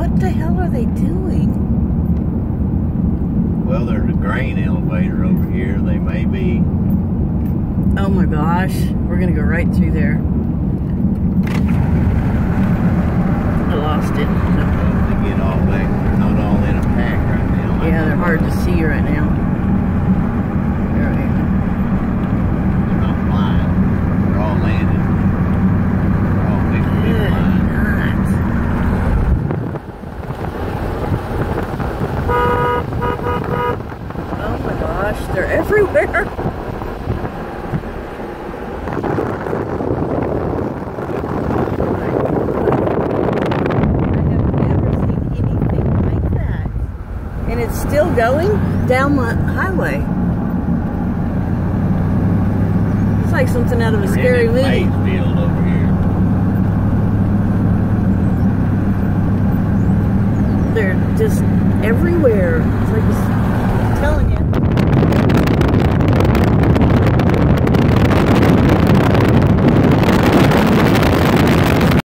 What the hell are they doing? Well, there's a grain elevator over here. They may be. Oh my gosh, we're gonna go right through there. I lost it. They get all back. They're not all in a pack right now. Yeah, they're hard to see right now. They're not flying. They're all landed. They're all fixed to be flying. Oh my gosh, they're everywhere. Still going down the highway. It's like something out of a scary movie. Field over here. They're just everywhere. It's like a